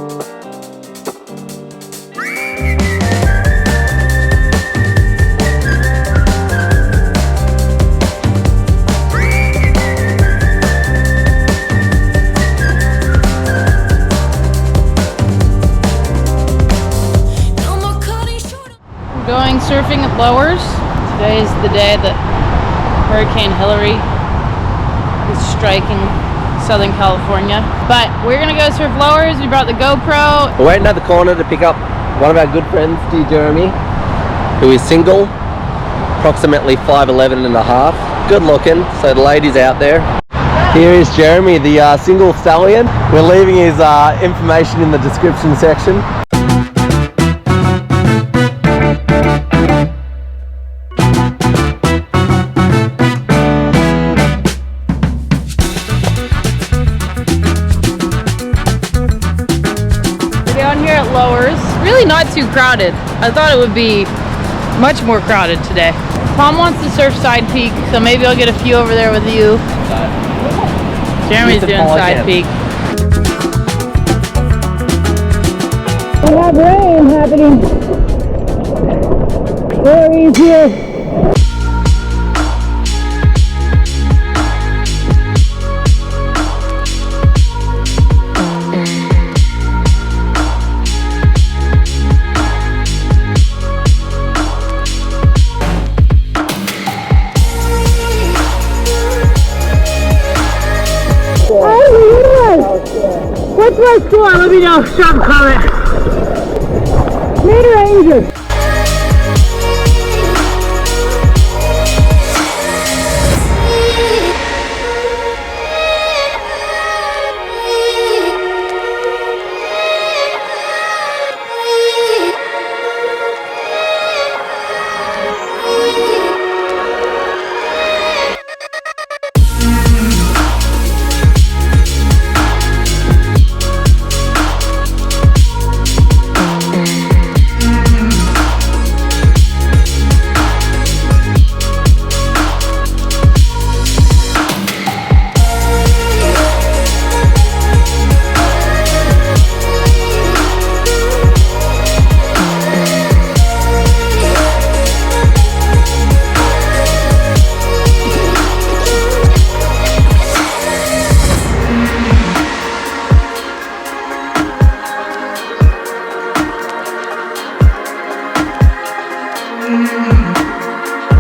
Going surfing at Lowers. Today is the day that Hurricane Hilary is striking Southern California. But we're gonna go surf Lowers. We brought the GoPro. We're waiting at the corner to pick up one of our good friends, dear Jeremy, who is single, approximately 5'11 and a half. Good looking, so the ladies out there. Here is Jeremy, the single stallion. We're leaving his information in the description section. Here at Lowers, really not too crowded. I thought it would be much more crowded today. Tom wants to surf Side Peak, so maybe I'll get a few over there with you. Jeremy's doing Side Peak. We have rain happening. Hilari's here. What's my score? Let me know. Some comment. Meter Angel.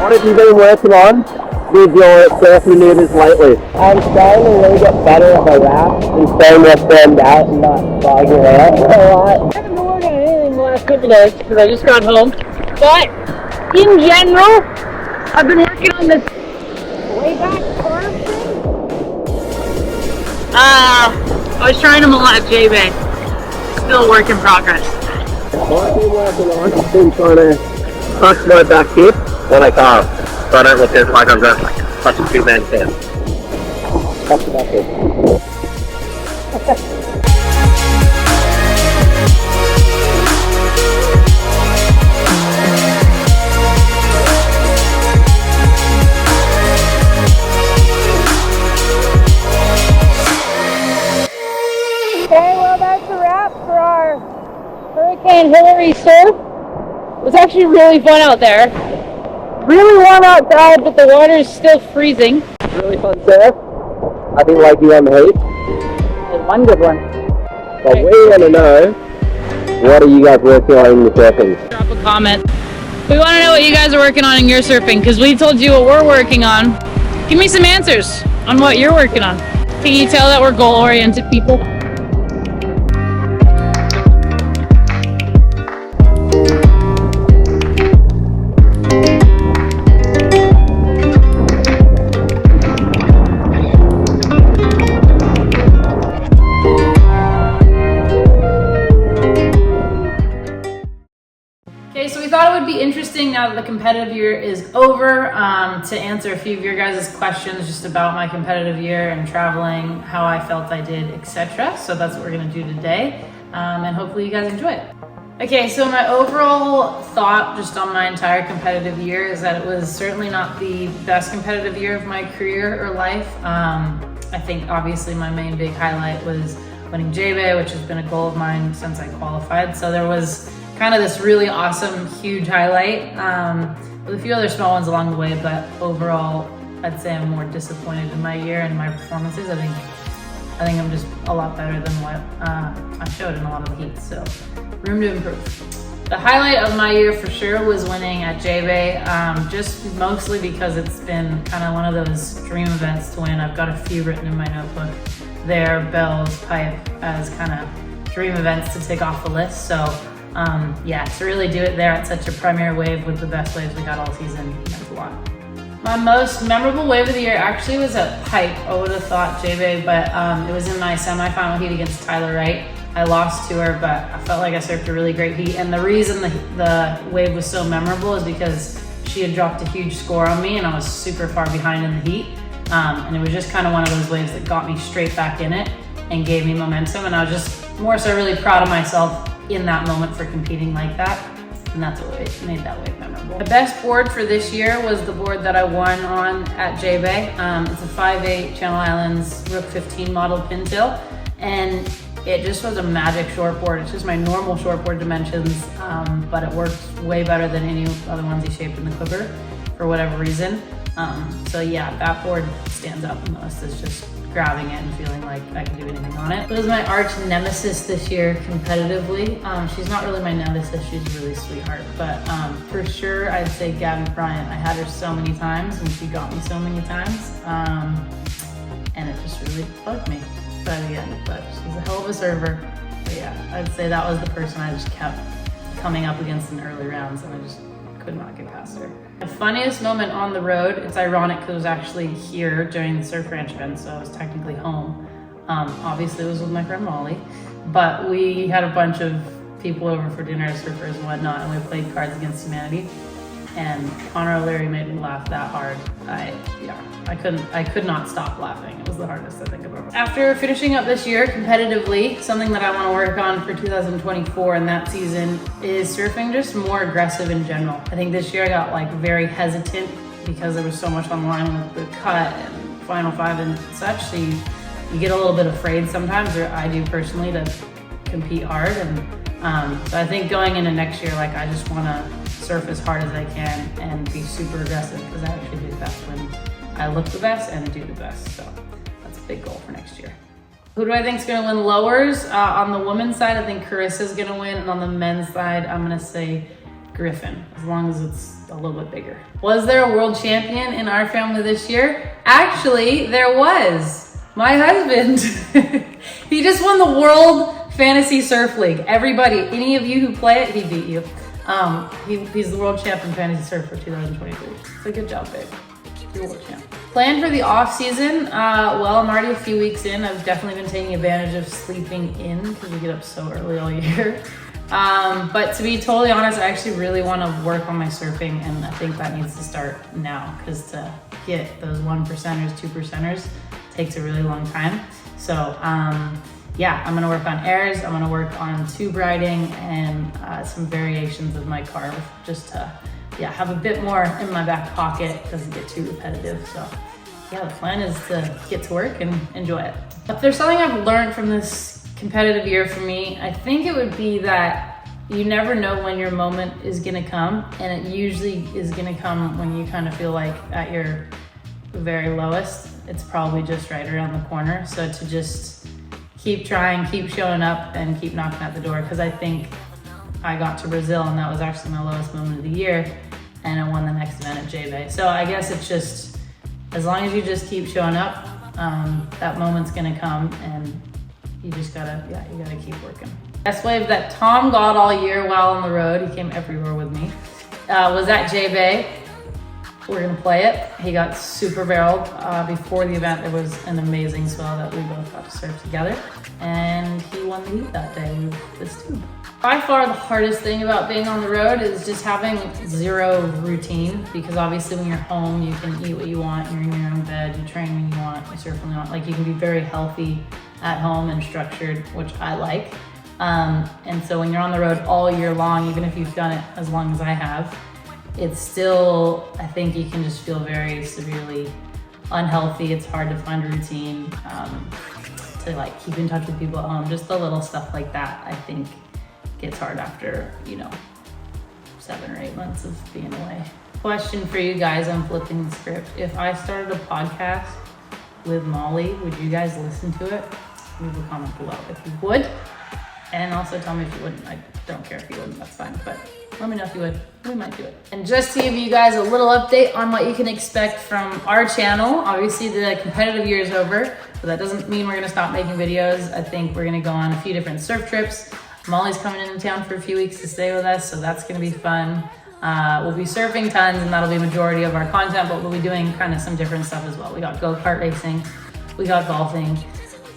What have you been working on with your surf maneuvers lately? I'm starting to really get better at my raft and staying more firmed out and not bogging around. I haven't been working on anything the last couple days because I just got home. But in general, I've been working on this layback carve thing. I was trying them a lot at J-Bay. Still a work in progress. What I've been working on has been trying to touch my back hip when I carve, so I don't look like I'm just touching two-man stand. Touch the back hip. Okay, well that's a wrap for our Hurricane Hilary surf. It was actually really fun out there. Really warm outside, but the water is still freezing. Really fun surf. I think Lakey on the heat. There's one good one. But we want to know, what are you guys working on in your surfing? Drop a comment. We want to know what you guys are working on in your surfing, because we told you what we're working on. Give me some answers on what you're working on. Can you tell that we're goal-oriented people? So we thought it would be interesting now that the competitive year is over to answer a few of your guys' questions just about my competitive year and traveling, how I felt I did, etc. So that's what we're gonna do today, and hopefully you guys enjoy it. Okay, so my overall thought just on my entire competitive year is that it was certainly not the best competitive year of my career or life. I think obviously my main big highlight was winning J-Bay, which has been a goal of mine since I qualified. So there was kind of this really awesome, huge highlight with a few other small ones along the way, but overall, I'd say I'm more disappointed in my year and my performances. I think I'm just a lot better than what I showed in a lot of the heats, so room to improve. The highlight of my year for sure was winning at J-Bay, just mostly because it's been kind of one of those dream events to win. I've got a few written in my notebook there, bells, pipe, as kind of dream events to take off the list. So yeah, to really do it there at such a premier wave with the best waves we got all season meant a lot. My most memorable wave of the year actually was at pipe. I would have thought J-Bay, but it was in my semifinal heat against Tyler Wright. I lost to her, but I felt like I surfed a really great heat. And the reason the wave was so memorable is because she had dropped a huge score on me and I was super far behind in the heat. And it was just kind of one of those waves that got me straight back in it and gave me momentum. And I was just more so really proud of myself in that moment for competing like that. And that's what made that wave memorable. The best board for this year was the board that I won on at J-Bay. It's a 5'8" Channel Islands Rook 15 model pintail. And it just was a magic shortboard. It's just my normal shortboard dimensions, but it works way better than any other ones he shaped in the Clipper for whatever reason. So yeah, that board stands out the most. It's just grabbing it and feeling like I can do anything on it. It was my arch nemesis this year competitively. She's not really my nemesis, she's a really sweetheart, but for sure I'd say Gabby Bryant. I had her so many times and she got me so many times, and it just really bugged me by the end, but she's a hell of a server. But yeah, I'd say that was the person I just kept coming up against in the early rounds and I just could not get past her. The funniest moment on the road, it's ironic because it was actually here during the Surf Ranch event, so I was technically home. Obviously it was with my friend Molly, but we had a bunch of people over for dinner, surfers and whatnot, and we played Cards Against Humanity. And Connor O'Leary made me laugh that hard. I could not stop laughing. It was the hardest I think I've ever. After finishing up this year competitively, something that I want to work on for 2024 and that season is surfing just more aggressive in general. I think this year I got like very hesitant because there was so much on the line with the cut and Final Five and such. So you get a little bit afraid sometimes, or I do personally, to compete hard. And so I think going into next year, like I just want to surf as hard as I can and be super aggressive because I actually do best when I look the best and do the best. So that's a big goal for next year. Who do I think is going to win Lowers? On the women's side, I think Carissa's going to win. And on the men's side, I'm going to say Griffin, as long as it's a little bit bigger. Was there a world champion in our family this year? Actually, there was. My husband. He just won the World Fantasy Surf League. Everybody, any of you who play it, he beat you. He's the world champ in fantasy surf for 2023. So good job, babe. You're world champ. Plan for the off season. Well, I'm already a few weeks in. I've definitely been taking advantage of sleeping in because we get up so early all year. But to be totally honest, I actually really want to work on my surfing, and I think that needs to start now because to get those 1%ers, 2%ers takes a really long time. So yeah, I'm gonna work on airs, I'm gonna work on tube riding and some variations of my carve just to have a bit more in my back pocket, doesn't get too repetitive. So yeah, the plan is to get to work and enjoy it. If there's something I've learned from this competitive year for me, I think it would be that you never know when your moment is gonna come, and it usually is gonna come when you kind of feel like at your very lowest. It's probably just right around the corner. So to just keep trying, keep showing up, and keep knocking at the door, because I think I got to Brazil and that was actually my lowest moment of the year, and I won the next event at J-Bay. So I guess it's just, as long as you just keep showing up, that moment's gonna come, and you just gotta, you gotta keep working. Best wave that Tom got all year while on the road, he came everywhere with me, was at J-Bay. We're gonna play it. He got super barreled. Before the event, there was an amazing swell that we both got to surf together, and he won the heat that day with this tube. By far the hardest thing about being on the road is just having zero routine, because obviously when you're home, you can eat what you want, you're in your own bed, you train when you want, you surf when you want. Like, you can be very healthy at home and structured, which I like. And so when you're on the road all year long, even if you've done it as long as I have, it's still, I think you can just feel very severely unhealthy. It's hard to find a routine, to like keep in touch with people at home. Just the little stuff like that, I think gets hard after, you know, 7 or 8 months of being away. Question for you guys, I'm flipping the script. If I started a podcast with Molly, would you guys listen to it? Leave a comment below if you would. And also tell me if you wouldn't. I don't care if you wouldn't, that's fine. But let me know if you would. We might do it. And just to give you guys a little update on what you can expect from our channel. Obviously the competitive year is over, but that doesn't mean we're gonna stop making videos. I think we're gonna go on a few different surf trips. Molly's coming into town for a few weeks to stay with us, so that's gonna be fun. We'll be surfing tons and that'll be majority of our content, but we'll be doing kind of some different stuff as well. We got go-kart racing, we got golfing.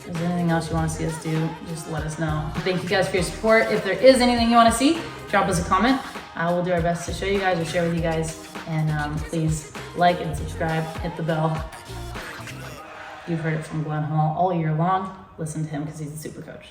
If there's anything else you want to see us do, just let us know. Thank you guys for your support. If there is anything you want to see, drop us a comment. We'll do our best to show you guys or share with you guys. And please like and subscribe, hit the bell. You've heard it from Glenn Hall all year long. Listen to him because he's a super coach.